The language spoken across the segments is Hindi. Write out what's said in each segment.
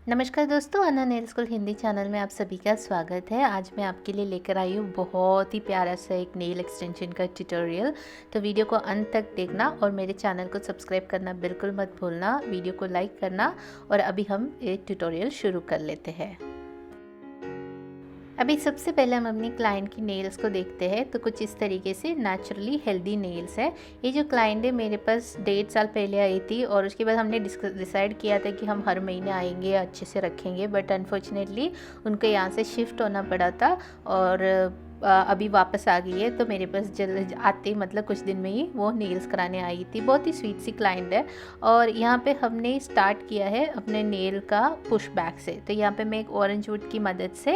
नमस्कार दोस्तों, अन्ना नेल स्कूल हिंदी चैनल में आप सभी का स्वागत है। आज मैं आपके लिए लेकर आई हूँ बहुत ही प्यारा सा एक नेल एक्सटेंशन का ट्यूटोरियल। तो वीडियो को अंत तक देखना और मेरे चैनल को सब्सक्राइब करना बिल्कुल मत भूलना, वीडियो को लाइक करना। और अभी हम ये ट्यूटोरियल शुरू कर लेते हैं। अभी सबसे पहले हम अपनी क्लाइंट की नेल्स को देखते हैं। तो कुछ इस तरीके से नेचुरली हेल्दी नेल्स है। ये जो क्लाइंट है मेरे पास 1.5 साल पहले आई थी और उसके बाद हमने डिसाइड किया था कि हम हर महीने आएंगे, अच्छे से रखेंगे। बट अनफॉर्चुनेटली उनको यहाँ से शिफ्ट होना पड़ा था और अभी वापस आ गई है। तो मेरे पास जल्द आते मतलब कुछ दिन में ही वो नेल्स कराने आई थी। बहुत ही स्वीट सी क्लाइंट है। और यहाँ पे हमने स्टार्ट किया है अपने नेल का पुश बैक से। तो यहाँ पे मैं एक ऑरेंज वुड की मदद से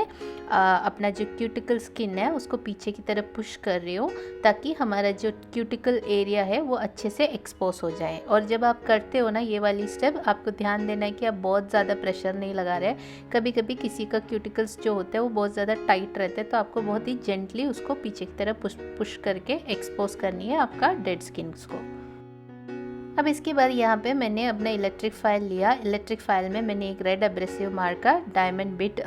अपना जो क्यूटिकल स्किन है उसको पीछे की तरफ पुश कर रही हूँ, ताकि हमारा जो क्यूटिकल एरिया है वो अच्छे से एक्सपोज हो जाए। और जब आप करते हो ना ये वाली स्टेप, आपको ध्यान देना है कि आप बहुत ज़्यादा प्रेशर नहीं लगा रहे। कभी कभी किसी का क्यूटिकल्स जो होता है वो बहुत ज़्यादा टाइट रहता है, तो आपको बहुत ही जेंटली उसको पीछे की तरफ पुश करके एक्सपोज करनी है आपका डेड स्किन को। अब इसके बाद यहाँ पे मैंने अपना इलेक्ट्रिक फाइल लिया। इलेक्ट्रिक फाइल में मैंने एक रेड एब्रेसिव मार्क का डायमंड बिट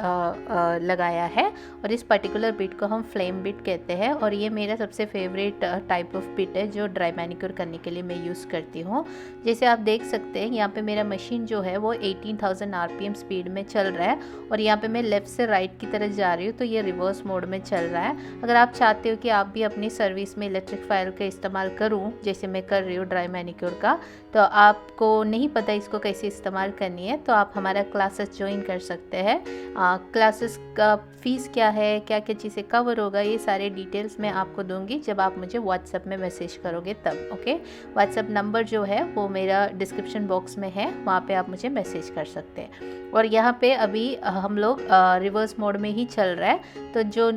लगाया है और इस पर्टिकुलर बिट को हम फ्लेम बिट कहते हैं। और ये मेरा सबसे फेवरेट टाइप ऑफ बिट है जो ड्राई मैनिक्योर करने के लिए मैं यूज़ करती हूँ। जैसे आप देख सकते हैं यहाँ पे मेरा मशीन जो है वो 18,000 RPM स्पीड में चल रहा है और यहाँ पे मैं लेफ़्ट से राइट की तरफ जा रही हूँ, तो ये रिवर्स मोड में चल रहा है। अगर आप चाहते हो कि आप भी अपनी सर्विस में इलेक्ट्रिक फाइल का इस्तेमाल करूँ जैसे मैं कर रही हूँ ड्राई मैनिक्योर का, तो आपको नहीं पता इसको कैसे इस्तेमाल करनी है, तो आप हमारा क्लासेस ज्वाइन कर सकते हैं। क्लासेस का फ़ीस क्या है, क्या क्या चीज़ें कवर होगा, ये सारे डिटेल्स मैं आपको दूंगी जब आप मुझे व्हाट्सएप में मैसेज करोगे तब। ओके, व्हाट्सएप नंबर जो है वो मेरा डिस्क्रिप्शन बॉक्स में है, वहाँ पे आप मुझे मैसेज कर सकते हैं। और यहाँ पे अभी हम लोग रिवर्स मोड में ही चल रहा है। तो जो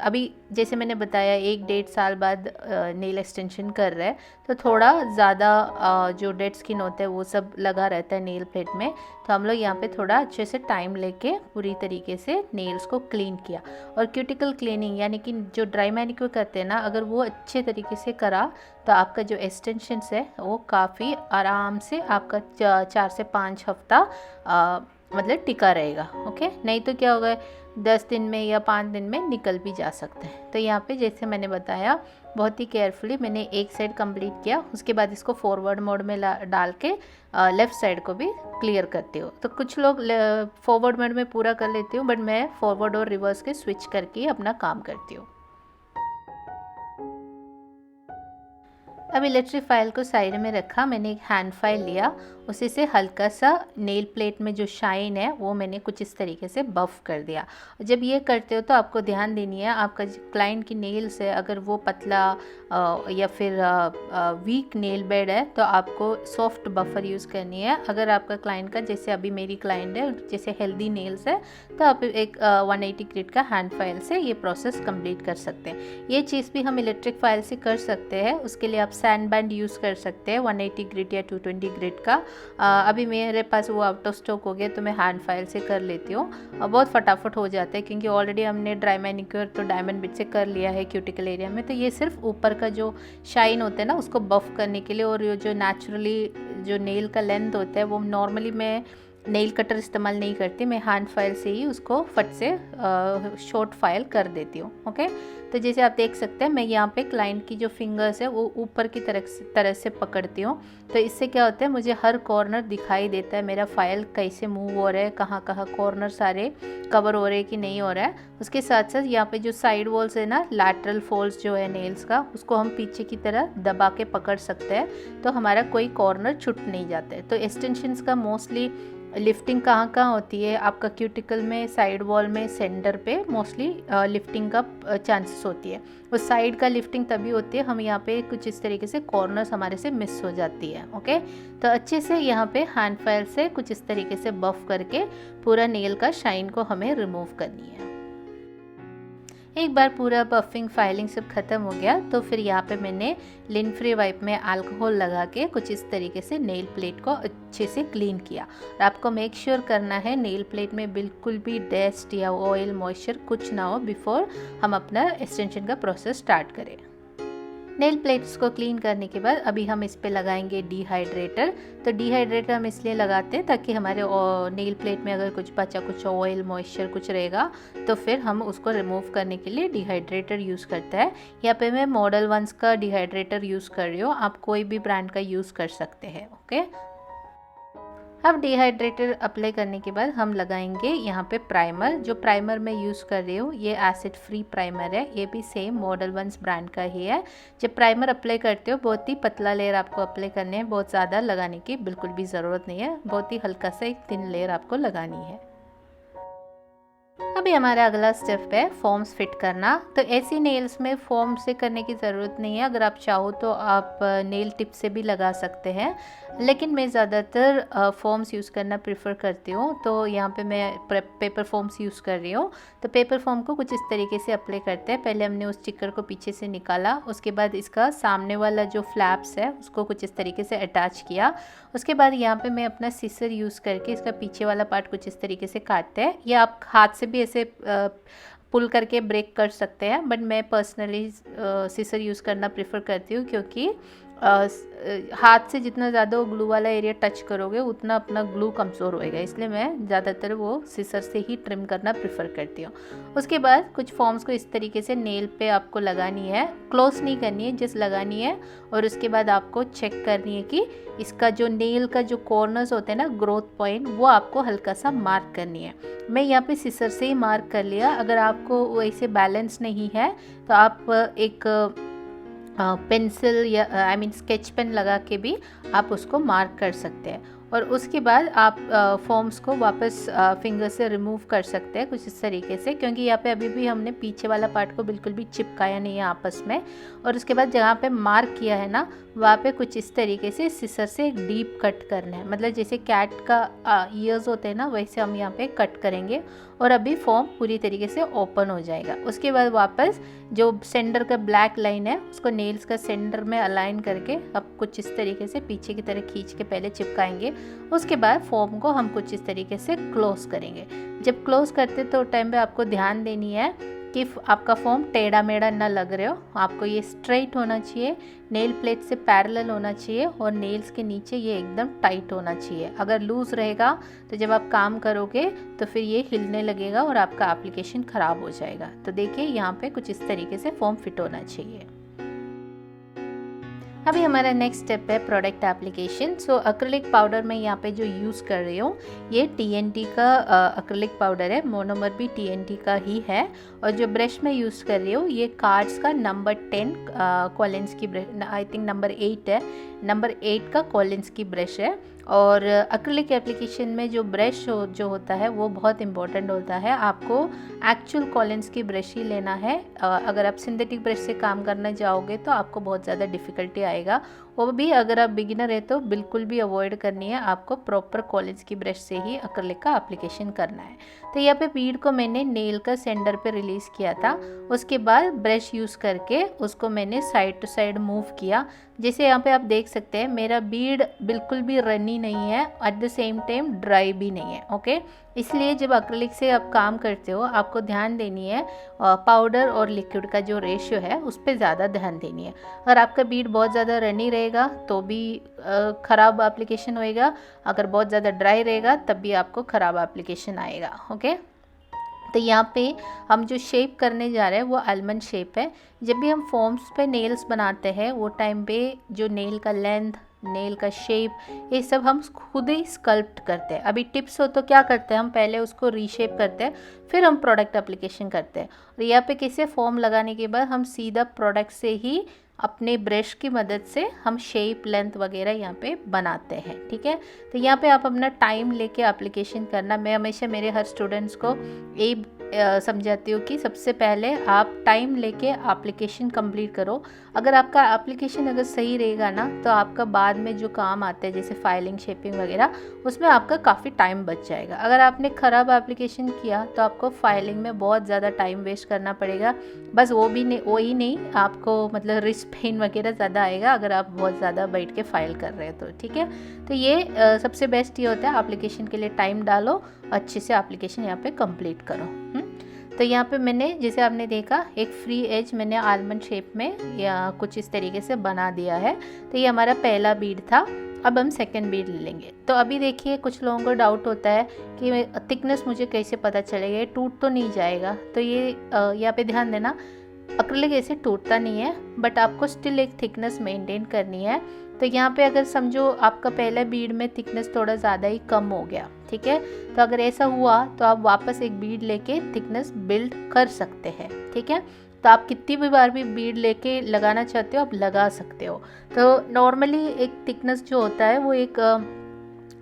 अभी जैसे मैंने बताया 1-1.5 साल बाद नेल एक्सटेंशन कर रहे हैं, तो थोड़ा ज़्यादा जो डेड स्किन होता है वो सब लगा रहता है नेल प्लेट में। तो हम लोग यहाँ पे थोड़ा अच्छे से टाइम लेके पूरी तरीके से नेल्स को क्लीन किया। और क्यूटिकल क्लीनिंग यानी कि जो ड्राई मैनिक्योर करते हैं ना, अगर वो अच्छे तरीके से करा तो आपका जो एक्सटेंशंस है वो काफ़ी आराम से आपका 4 से 5 हफ्ता मतलब टिका रहेगा। ओके, नहीं तो क्या होगा 10 दिन में या 5 दिन में निकल भी जा सकते हैं। तो यहाँ पे जैसे मैंने बताया बहुत ही केयरफुली मैंने एक साइड कंप्लीट किया, उसके बाद इसको फॉरवर्ड मोड में डाल के लेफ़्ट साइड को भी क्लियर करती हूँ। तो कुछ लोग फॉरवर्ड मोड में पूरा कर लेती हूँ, बट मैं फॉरवर्ड और रिवर्स के स्विच करके अपना काम करती हूँ। अब इलेक्ट्रिक फाइल को साइड में रखा, मैंने एक हैंड फाइल लिया, उसी से हल्का सा नेल प्लेट में जो शाइन है वो मैंने कुछ इस तरीके से बफ़ कर दिया। जब ये करते हो तो आपको ध्यान देनी है आपका जो क्लाइंट की नेल्स है अगर वो पतला या फिर वीक नेल बेड है तो आपको सॉफ्ट बफर यूज़ करनी है। अगर आपका क्लाइंट का जैसे अभी मेरी क्लाइंट है जैसे हेल्दी नेल्स है तो आप एक 180 ग्रिड का हैंड फाइल से ये प्रोसेस कंप्लीट कर सकते हैं। ये चीज़ भी हम इलेक्ट्रिक फाइल से कर सकते हैं। उसके लिए आप सैंड बैंड यूज़ कर सकते हैं 180 ग्रिड या 220 ग्रिड का। अभी मेरे पास वो आउट ऑफ स्टॉक हो गया तो मैं हैंड फाइल से कर लेती हूँ और बहुत फटाफट हो जाता है क्योंकि ऑलरेडी हमने ड्राई मैनिक्योर तो डायमंड बिट से कर लिया है क्यूटिकल एरिया में। तो ये सिर्फ ऊपर का जो शाइन होता है ना उसको बफ़ करने के लिए, और ये जो नेचुरली जो नेल का लेंथ होता है वो नॉर्मली मैं नेल कटर इस्तेमाल नहीं करती, मैं हैंड फाइल से ही उसको फट से शॉर्ट फाइल कर देती हूँ। ओके, तो जैसे आप देख सकते हैं मैं यहाँ पे क्लाइंट की जो फिंगर्स है वो ऊपर की तरह से पकड़ती हूँ। तो इससे क्या होता है मुझे हर कॉर्नर दिखाई देता है, मेरा फाइल कैसे मूव हो रहा है, कहाँ कहाँ कॉर्नर सारे कवर हो रहे हैं कि नहीं हो रहा है। उसके साथ साथ यहाँ पे जो साइड वॉल्स है ना, लैटरल फोल्ड्स जो है नेल्स का, उसको हम पीछे की तरह दबा के पकड़ सकते हैं तो हमारा कोई कॉर्नर छूट नहीं जाता है। तो एक्सटेंशंस का मोस्टली लिफ्टिंग कहाँ कहाँ होती है आपका क्यूटिकल में, साइड वॉल में, सेंटर पे मोस्टली लिफ्टिंग का चांसेस होती है। उस साइड का लिफ्टिंग तभी होती है हम यहाँ पे कुछ इस तरीके से कॉर्नर्स हमारे से मिस हो जाती है। ओके, तो अच्छे से यहाँ पे हैंड फाइल से कुछ इस तरीके से बफ़ करके पूरा नेल का शाइन को हमें रिमूव करनी है। एक बार पूरा बफिंग फाइलिंग सब ख़त्म हो गया तो फिर यहाँ पे मैंने लिन फ्री वाइप में अल्कोहल लगा के कुछ इस तरीके से नेल प्लेट को अच्छे से क्लीन किया। और आपको मेक श्योर करना है नेल प्लेट में बिल्कुल भी डस्ट या ऑयल मॉइस्चर कुछ ना हो बिफोर हम अपना एक्सटेंशन का प्रोसेस स्टार्ट करें। नेल प्लेट्स को क्लीन करने के बाद अभी हम इस पे लगाएंगे डिहाइड्रेटर। तो डिहाइड्रेटर हम इसलिए लगाते हैं ताकि हमारे नेल प्लेट में अगर कुछ बचा, कुछ ऑयल मॉइस्चर कुछ रहेगा तो फिर हम उसको रिमूव करने के लिए डिहाइड्रेटर यूज़ करता है। यहाँ पे मैं मॉडल वंस का डिहाइड्रेटर यूज़ कर रही हूँ, आप कोई भी ब्रांड का यूज़ कर सकते हैं। ओके, अब डिहाइड्रेटर अप्लाई करने के बाद हम लगाएंगे यहाँ पे प्राइमर। जो प्राइमर मैं यूज़ कर रही हूँ ये एसिड फ्री प्राइमर है, ये भी सेम मॉडल वंस ब्रांड का ही है। जब प्राइमर अप्लाई करते हो बहुत ही पतला लेयर आपको अप्लाई करने है, बहुत ज़्यादा लगाने की बिल्कुल भी ज़रूरत नहीं है, बहुत ही हल्का सा एक थिन लेयर आपको लगानी है। अभी हमारा अगला स्टेप है फॉर्म्स फिट करना। तो ऐसी नेल्स में फॉर्म से करने की ज़रूरत नहीं है, अगर आप चाहो तो आप नेल टिप से भी लगा सकते हैं, लेकिन मैं ज़्यादातर फॉर्म्स यूज़ करना प्रेफर करती हूँ। तो यहाँ पे मैं पेपर फॉर्म्स यूज़ कर रही हूँ। तो पेपर फॉर्म को कुछ इस तरीके से अप्लाई करते हैं। पहले हमने उस स्टिकर को पीछे से निकाला, उसके बाद इसका सामने वाला जो फ्लैप्स है उसको कुछ इस तरीके से अटैच किया। उसके बाद यहाँ पे मैं अपना सीसर यूज़ करके इसका पीछे वाला पार्ट कुछ इस तरीके से काटते हैं, या आप हाथ से भी ऐसे पुल करके ब्रेक कर सकते हैं, बट मैं पर्सनली सीसर यूज़ करना प्रेफर करती हूँ, क्योंकि हाथ से जितना ज़्यादा वो ग्लू वाला एरिया टच करोगे उतना अपना ग्लू कमज़ोर होएगा, इसलिए मैं ज़्यादातर वो सीसर से ही ट्रिम करना प्रेफर करती हूँ। उसके बाद कुछ फॉर्म्स को इस तरीके से नेल पे आपको लगानी है, क्लोज नहीं करनी है, जस्ट लगानी है। और उसके बाद आपको चेक करनी है कि इसका जो नेल का जो कॉर्नर्स होते हैं ना, ग्रोथ पॉइंट, वो आपको हल्का सा मार्क करनी है। मैं यहाँ पे सीसर से ही मार्क कर लिया। अगर आपको वैसे बैलेंस नहीं है तो आप एक पेंसिल या स्केच पेन लगा के भी आप उसको मार्क कर सकते हैं। और उसके बाद आप फॉर्म्स को वापस फिंगर से रिमूव कर सकते हैं कुछ इस तरीके से, क्योंकि यहाँ पे अभी भी हमने पीछे वाला पार्ट को बिल्कुल भी चिपकाया नहीं है आपस में। और उसके बाद जहाँ पे मार्क किया है ना, वहाँ पे कुछ इस तरीके से सिसर से एक डीप कट करना है, मतलब जैसे कैट का ईयर्स होते हैं ना, वैसे हम यहाँ पे कट करेंगे। और अभी फॉर्म पूरी तरीके से ओपन हो जाएगा। उसके बाद वापस जो सेंटर का ब्लैक लाइन है उसको नेल्स का सेंटर में अलाइन करके अब कुछ इस तरीके से पीछे की तरह खींच के पहले चिपकाएंगे। उसके बाद फॉर्म को हम कुछ इस तरीके से क्लोज करेंगे। जब क्लोज करते तो टाइम पे आपको ध्यान देनी है कि आपका फॉर्म टेढ़ा मेढ़ा ना लग रहे हो, आपको ये स्ट्रेट होना चाहिए, नेल प्लेट से पैरेलल होना चाहिए, और नेल्स के नीचे ये एकदम टाइट होना चाहिए। अगर लूज़ रहेगा तो जब आप काम करोगे तो फिर ये हिलने लगेगा और आपका एप्लीकेशन ख़राब हो जाएगा। तो देखिए यहाँ पे कुछ इस तरीके से फॉर्म फिट होना चाहिए। अभी हमारा नेक्स्ट स्टेप है प्रोडक्ट एप्लीकेशन। सो एक्रिलिक पाउडर मैं यहाँ पे जो यूज़ कर रही हूँ ये TNT का एक्रिलिक पाउडर है, मोनोमर भी TNT का ही है। और जो ब्रश मैं यूज़ कर रही हूँ ये कार्ड्स का नंबर 10 कॉलिन्स की ब्रश, आई थिंक नंबर 8 है, नंबर 8 का कॉलिन्स की ब्रश है। और एक्रिलिक एप्लीकेशन में जो ब्रश जो होता है वो बहुत इंपॉर्टेंट होता है। आपको एक्चुअल कॉलिन्स की ब्रश ही लेना है। अगर आप सिंथेटिक ब्रश से काम करना जाओगे तो आपको बहुत ज़्यादा डिफ़िकल्टी आएगा, वो भी अगर आप बिगिनर है तो बिल्कुल भी अवॉइड करनी है। आपको प्रॉपर कॉलिन्स की ब्रश से ही एक्रिलिक का एप्लीकेशन करना है। तो यहाँ पे बीड को मैंने नेल का सेंटर पे रिलीज़ किया था, उसके बाद ब्रश यूज़ करके उसको मैंने साइड टू साइड मूव किया। जैसे यहाँ पे आप देख सकते हैं मेरा बीड बिल्कुल भी रनी नहीं है, at the same time dry भी नहीं है। ओके, इसलिए जब एक्रिलिक से आप काम करते हो आपको ध्यान देनी है पाउडर और लिक्विड का जो रेशियो है उस पर ज़्यादा ध्यान देनी है। अगर आपका बीड बहुत ज़्यादा रनी रहेगा तो भी ख़राब एप्लीकेशन होएगा, अगर बहुत ज़्यादा ड्राई रहेगा तब भी आपको ख़राब एप्लीकेशन आएगा। ओके, तो यहाँ पे हम जो शेप करने जा रहे हैं वो आलमंड शेप है। जब भी हम फॉर्म्स पे नेल्स बनाते हैं वो टाइम पे जो नेल का लेंथ, नेल का शेप, ये सब हम खुद ही स्कल्प्ट करते हैं। अभी टिप्स हो तो क्या करते हैं, हम पहले उसको रीशेप करते हैं फिर हम प्रोडक्ट एप्लीकेशन करते हैं। और यहाँ पे कैसे फॉर्म लगाने के बाद हम सीधा प्रोडक्ट से ही अपने ब्रश की मदद से हम शेप, लेंथ वगैरह यहाँ पे बनाते हैं। ठीक है, तो यहाँ पे आप अपना टाइम लेके एप्लीकेशन करना। मैं हमेशा मेरे हर स्टूडेंट्स को यही समझाती हूँ कि सबसे पहले आप टाइम लेके एप्लीकेशन कंप्लीट करो। अगर आपका एप्लीकेशन अगर सही रहेगा ना तो आपका बाद में जो काम आता है जैसे फाइलिंग, शेपिंग वगैरह, उसमें आपका काफ़ी टाइम बच जाएगा। अगर आपने ख़राब एप्लीकेशन किया तो आपको फाइलिंग में बहुत ज़्यादा टाइम वेस्ट करना पड़ेगा। बस वही नहीं आपको मतलब रिस्ट पेन वगैरह ज़्यादा आएगा अगर आप बहुत ज़्यादा बैठ के फाइल कर रहे हो तो। ठीक है, तो ये सबसे बेस्ट ये होता है एप्लीकेशन के लिए टाइम डालो, अच्छे से एप्लीकेशन यहाँ पे कंप्लीट करो। तो यहाँ पे मैंने जैसे आपने देखा एक फ्री एज मैंने आलमंड शेप में या कुछ इस तरीके से बना दिया है। तो ये हमारा पहला बीड था। अब हम सेकंड बीड ले लेंगे। तो अभी देखिए कुछ लोगों को डाउट होता है कि थिकनेस मुझे कैसे पता चलेगा, ये टूट तो नहीं जाएगा। तो ये यहाँ पे ध्यान देना, एक्रिलिक ऐसे टूटता नहीं है, बट आपको स्टिल एक थिकनेस मेंटेन करनी है। तो यहाँ पे अगर समझो आपका पहला बीड में थिकनेस थोड़ा ज़्यादा ही कम हो गया, ठीक है, तो अगर ऐसा हुआ तो आप वापस एक बीड लेके थिकनेस बिल्ड कर सकते हैं, ठीक है। तो आप कितनी भी बार भी बीड लेके लगाना चाहते हो आप लगा सकते हो। तो नॉर्मली एक थिकनेस जो होता है वो एक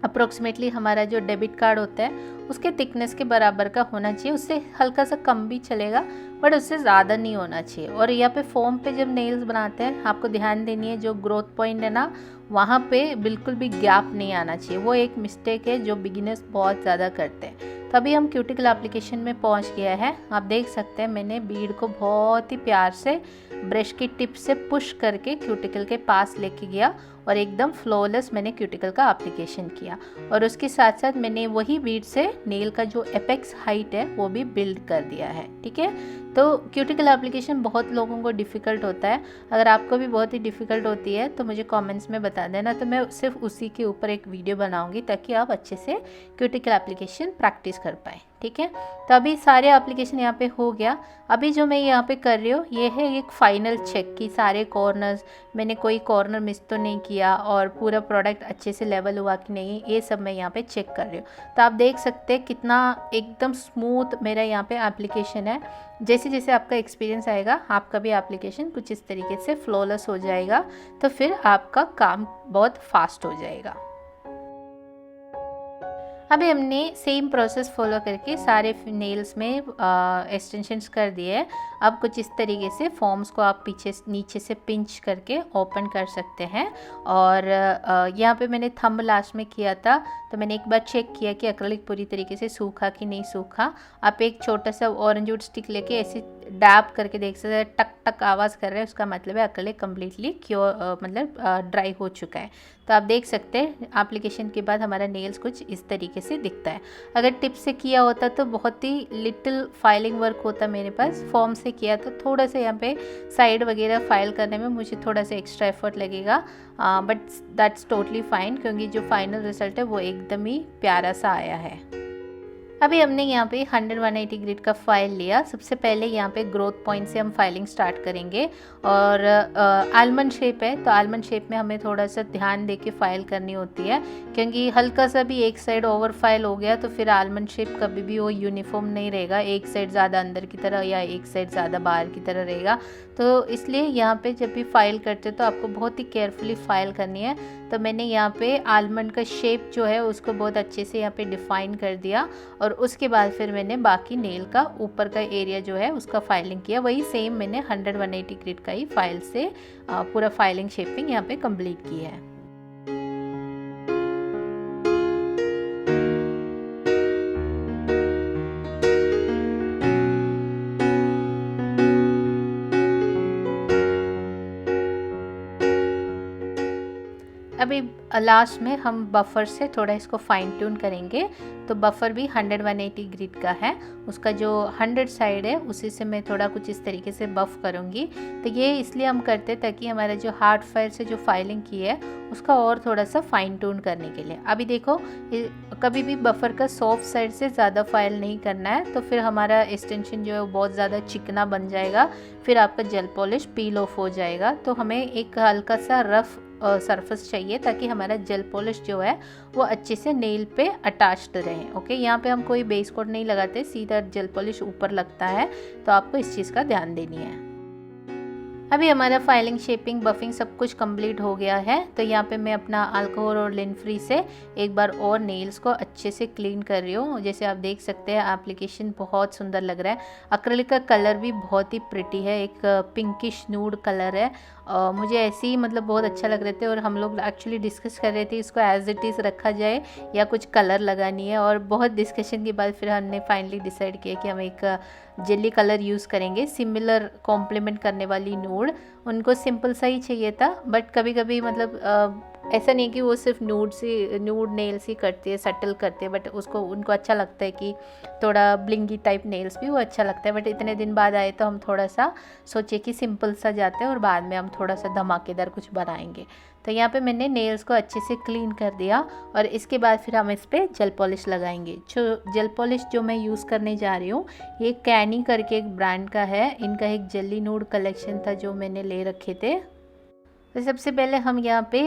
अप्रोक्सीमेटली हमारा जो डेबिट कार्ड होता है उसके थिकनेस के बराबर का होना चाहिए। उससे हल्का सा कम भी चलेगा, बट उससे ज़्यादा नहीं होना चाहिए। और यहाँ पे फोम पे जब नेल्स बनाते हैं आपको ध्यान देनी है, जो ग्रोथ पॉइंट है ना वहाँ पे बिल्कुल भी गैप नहीं आना चाहिए। वो एक मिस्टेक है जो बिगिनर्स बहुत ज़्यादा करते हैं। तो अभी हम क्यूटिकल एप्लीकेशन में पहुँच गया है। आप देख सकते हैं मैंने बीड को बहुत ही प्यार से ब्रश की टिप से पुश करके क्यूटिकल के पास लेके गया और एकदम फ्लॉलेस मैंने क्यूटिकल का एप्लीकेशन किया। और उसके साथ साथ मैंने वही बीड से नेल का जो एपेक्स हाइट है वो भी बिल्ड कर दिया है, ठीक है। तो क्यूटिकल एप्लीकेशन बहुत लोगों को डिफ़िकल्ट होता है। अगर आपको भी बहुत ही डिफ़िकल्ट होती है तो मुझे कमेंट्स में बता देना, तो मैं सिर्फ उसी के ऊपर एक वीडियो बनाऊंगी ताकि आप अच्छे से क्यूटिकल एप्लीकेशन प्रैक्टिस कर पाएँ, ठीक है। तो अभी सारे एप्लीकेशन यहाँ पे हो गया। अभी जो मैं यहाँ पे कर रही हूँ ये है एक फाइनल चेक कि सारे कॉर्नर्स, मैंने कोई कॉर्नर मिस तो नहीं किया और पूरा प्रोडक्ट अच्छे से लेवल हुआ कि नहीं, ये सब मैं यहाँ पे चेक कर रही हूँ। तो आप देख सकते हैं कितना एकदम स्मूथ मेरा यहाँ पे एप्लीकेशन है। जैसे जैसे आपका एक्सपीरियंस आएगा आपका भी एप्लीकेशन कुछ इस तरीके से फ्लॉलेस हो जाएगा, तो फिर आपका काम बहुत फास्ट हो जाएगा। अभी हमने सेम प्रोसेस फॉलो करके सारे नेल्स में एक्सटेंशंस कर दिए हैं। अब कुछ इस तरीके से फॉर्म्स को आप पीछे नीचे से पिंच करके ओपन कर सकते हैं। और यहाँ पे मैंने थंब लास्ट में किया था, तो मैंने एक बार चेक किया कि एक्रिलिक पूरी तरीके से सूखा कि नहीं सूखा। आप एक छोटा सा ऑरेंज वुड स्टिक लेके ऐसे डैब करके देख सकते हैं, टक टक आवाज़ कर रहे हैं, उसका मतलब है एक्रिलिक कम्प्लीटली क्योर मतलब ड्राई हो चुका है। तो आप देख सकते हैं एप्लीकेशन के बाद हमारा नेल्स कुछ इस तरीके से दिखता है। अगर टिप से किया होता तो बहुत ही लिटिल फाइलिंग वर्क होता मेरे पास। फॉर्म से किया तो थोड़ा सा यहाँ पे साइड वगैरह फाइल करने में मुझे थोड़ा सा एक्स्ट्रा एफर्ट लगेगा, बट दैट्स टोटली फाइन क्योंकि जो फाइनल रिजल्ट है वो एकदम ही प्यारा सा आया है। अभी हमने यहाँ पे 180 ग्रिड का फाइल लिया। सबसे पहले यहाँ पे ग्रोथ पॉइंट से हम फाइलिंग स्टार्ट करेंगे। और आलमंड शेप है तो आलमंड शेप में हमें थोड़ा सा ध्यान दे के फाइल करनी होती है, क्योंकि हल्का सा भी एक साइड ओवर फाइल हो गया तो फिर आलमंड शेप कभी भी वो यूनिफॉर्म नहीं रहेगा, एक साइड ज़्यादा अंदर की तरह या एक साइड ज़्यादा बाहर की तरह रहेगा। तो इसलिए यहाँ पे जब भी फाइल करते तो आपको बहुत ही केयरफुली फाइल करनी है। तो मैंने यहाँ पे आलमंड का शेप जो है उसको बहुत अच्छे से यहाँ पे डिफाइन कर दिया और उसके बाद फिर मैंने बाकी नेल का ऊपर का एरिया जो है उसका फाइलिंग किया। वही सेम मैंने 180 ग्रिड का ही फाइल से पूरा फाइलिंग शेपिंग यहाँ पे कंप्लीट की है। अभी लास्ट में हम बफर से थोड़ा इसको फाइन ट्यून करेंगे। तो बफर भी 180 ग्रिड का है, उसका जो 100 साइड है उसी से मैं थोड़ा कुछ इस तरीके से बफ करूँगी। तो ये इसलिए हम करते ताकि हमारा जो हार्ड फाइल से जो फाइलिंग की है उसका और थोड़ा सा फाइन ट्यून करने के लिए। अभी देखो कभी भी बफर का सॉफ्ट साइड से ज़्यादा फाइल नहीं करना है, तो फिर हमारा एक्सटेंशन जो है वो बहुत ज़्यादा चिकना बन जाएगा, फिर आपका जेल पॉलिश पील ऑफ हो जाएगा। तो हमें एक हल्का सा रफ सरफेस चाहिए ताकि हमारा जेल पॉलिश जो है वो अच्छे से नेल पे अटैच्ड रहे। ओके, यहाँ पे हम कोई बेस कोट नहीं लगाते, सीधा जेल पॉलिश ऊपर लगता है, तो आपको इस चीज़ का ध्यान देनी है। अभी हमारा फाइलिंग शेपिंग बफिंग सब कुछ कंप्लीट हो गया है। तो यहाँ पे मैं अपना अल्कोहल और लिन फ्री से एक बार और नेल्स को अच्छे से क्लीन कर रही हूँ। जैसे आप देख सकते हैं एप्लीकेशन बहुत सुंदर लग रहा है। एक्रिलिक का कलर भी बहुत ही प्रिटी है, एक पिंकिश नूड कलर है। मुझे ऐसे ही मतलब बहुत अच्छा लग रहे थे और हम लोग एक्चुअली डिस्कस कर रहे थे इसको एज इट इज़ रखा जाए या कुछ कलर लगानी है। और बहुत डिस्कशन के बाद फिर हमने फाइनली डिसाइड किया कि हम एक जेली कलर यूज़ करेंगे, सिमिलर कॉम्प्लीमेंट करने वाली नूड। उनको सिंपल सा ही चाहिए था, बट कभी कभी मतलब ऐसा नहीं कि वो सिर्फ न्यूड नेल्स ही करती है, सटल करते हैं, बट उसको उनको अच्छा लगता है कि थोड़ा ब्लिंगी टाइप नेल्स भी वो अच्छा लगता है। बट इतने दिन बाद आए तो हम थोड़ा सा सोचे कि सिंपल सा जाते हैं और बाद में हम थोड़ा सा धमाकेदार कुछ बनाएंगे। तो यहाँ पे मैंने नेल्स को अच्छे से क्लीन कर दिया और इसके बाद फिर हम इस पर जेल पॉलिश लगाएंगे। जो जेल पॉलिश जो मैं यूज़ करने जा रही हूँ ये कैनी करके एक ब्रांड का है। इनका एक जेली नूड कलेक्शन था जो मैंने ले रखे थे। तो सबसे पहले हम यहाँ पे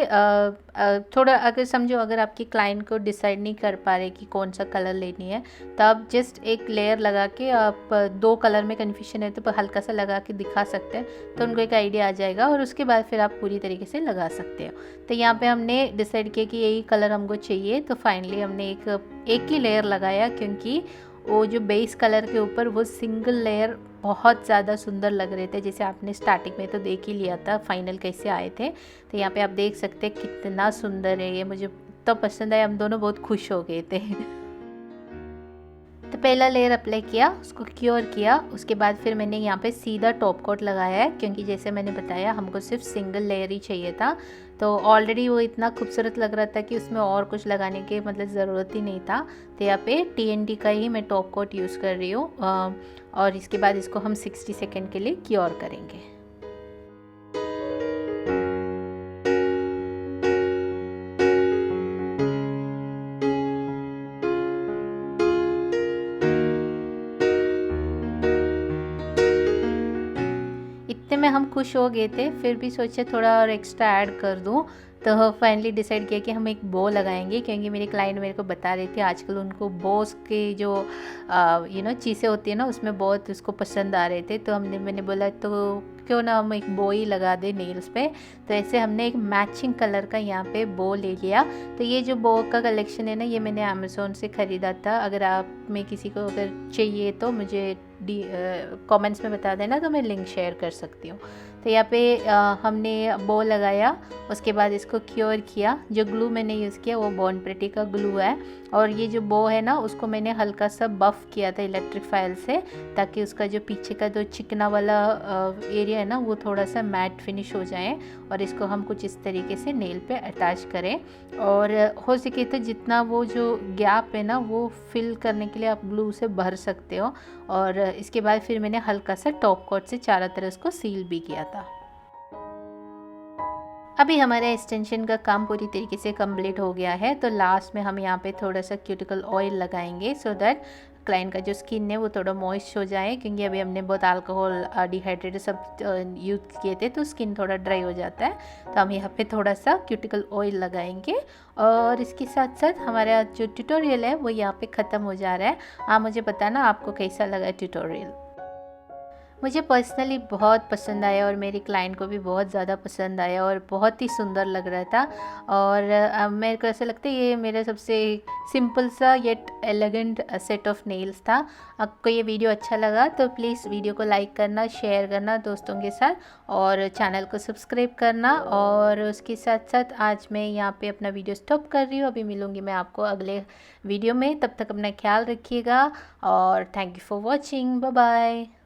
थोड़ा अगर समझो अगर आपकी क्लाइंट को डिसाइड नहीं कर पा रहे कि कौन सा कलर लेनी है तो आप जस्ट एक लेयर लगा के आप 2 कलर में कन्फ्यूजन है तो हल्का सा लगा के दिखा सकते हैं तो उनको एक आइडिया आ जाएगा और उसके बाद फिर आप पूरी तरीके से लगा सकते हो। तो यहाँ पे हमने डिसाइड किया कि यही कलर हमको चाहिए तो फाइनली हमने एक ही लेयर लगाया क्योंकि वो जो बेस कलर के ऊपर वो सिंगल लेयर बहुत ज़्यादा सुंदर लग रहे थे। जैसे आपने स्टार्टिंग में तो देख ही लिया था फाइनल कैसे आए थे। तो यहाँ पे आप देख सकते हैं कितना सुंदर है ये, मुझे तो पसंद आया, हम दोनों बहुत खुश हो गए थे। तो पहला लेयर अप्लाई किया, उसको क्योर किया, उसके बाद फिर मैंने यहाँ पे सीधा टॉप कोट लगाया है क्योंकि जैसे मैंने बताया हमको सिर्फ सिंगल लेयर ही चाहिए था। तो ऑलरेडी वो इतना खूबसूरत लग रहा था कि उसमें और कुछ लगाने की मतलब ज़रूरत ही नहीं था। तो यहाँ पे TNT का ही मैं टॉप कोट यूज़ कर रही हूँ और इसके बाद इसको हम 60 सेकेंड के लिए क्योर करेंगे। इतने में हम खुश हो गए थे, फिर भी सोचे थोड़ा और एक्स्ट्रा ऐड कर दूं। तो फाइनली डिसाइड किया कि हम एक बो लगाएंगे क्योंकि मेरे क्लाइंट मेरे को बता रहे थे आजकल उनको बोस के जो चीज़ें होती है ना उसमें बहुत उसको पसंद आ रहे थे। तो मैंने बोला तो क्यों ना हम एक बो ही लगा दे नेल्स पे। तो ऐसे हमने एक मैचिंग कलर का यहाँ पे बो ले लिया। तो ये जो बो का कलेक्शन है ना ये मैंने अमेज़ोन से ख़रीदा था। अगर आप में किसी को अगर चाहिए तो मुझे कमेंट्स में बता देना तो मैं लिंक शेयर कर सकती हूँ। तो यहाँ पे हमने बो लगाया, उसके बाद इसको क्योर किया। जो ग्लू मैंने यूज़ किया वो बॉर्न प्रिटी का ग्लू है और ये जो बो है ना उसको मैंने हल्का सा बफ़ किया था इलेक्ट्रिक फाइल से ताकि उसका जो पीछे का जो चिकना वाला एरिया है ना वो थोड़ा सा मैट फिनिश हो जाए और इसको हम कुछ इस तरीके से नेल पे अटैच करें। और हो सके तो जितना वो जो गैप है ना वो फिल करने के लिए आप ग्लू से भर सकते हो। और इसके बाद फिर मैंने हल्का सा टॉप कोट से चारों तरफ इसको सील भी किया था। अभी हमारा एक्सटेंशन का काम पूरी तरीके से कंप्लीट हो गया है। तो लास्ट में हम यहाँ पे थोड़ा सा क्यूटिकल ऑयल लगाएंगे सो दैट क्लाइंट का जो स्किन है वो थोड़ा मॉइस्ट हो जाए क्योंकि अभी हमने बहुत अल्कोहल डिहाइड्रेट सब यूज़ किए थे तो स्किन थोड़ा ड्राई हो जाता है। तो हम यहाँ पे थोड़ा सा क्यूटिकल ऑयल लगाएंगे और इसके साथ साथ हमारा जो ट्यूटोरियल है वो यहाँ पे ख़त्म हो जा रहा है। आप मुझे बताना आपको कैसा लगा ट्यूटोरियल। मुझे पर्सनली बहुत पसंद आया और मेरी क्लाइंट को भी बहुत ज़्यादा पसंद आया और बहुत ही सुंदर लग रहा था। और मेरे को ऐसा लगता है ये मेरा सबसे सिंपल सा yet elegant set of nails था। आपको ये वीडियो अच्छा लगा तो प्लीज़ वीडियो को लाइक करना, शेयर करना दोस्तों के साथ और चैनल को सब्सक्राइब करना। और उसके साथ साथ आज मैं यहाँ पे अपना वीडियो स्टॉप कर रही हूँ। अभी मिलूँगी मैं आपको अगले वीडियो में, तब तक अपना ख्याल रखिएगा और thank you for watching. Bye bye.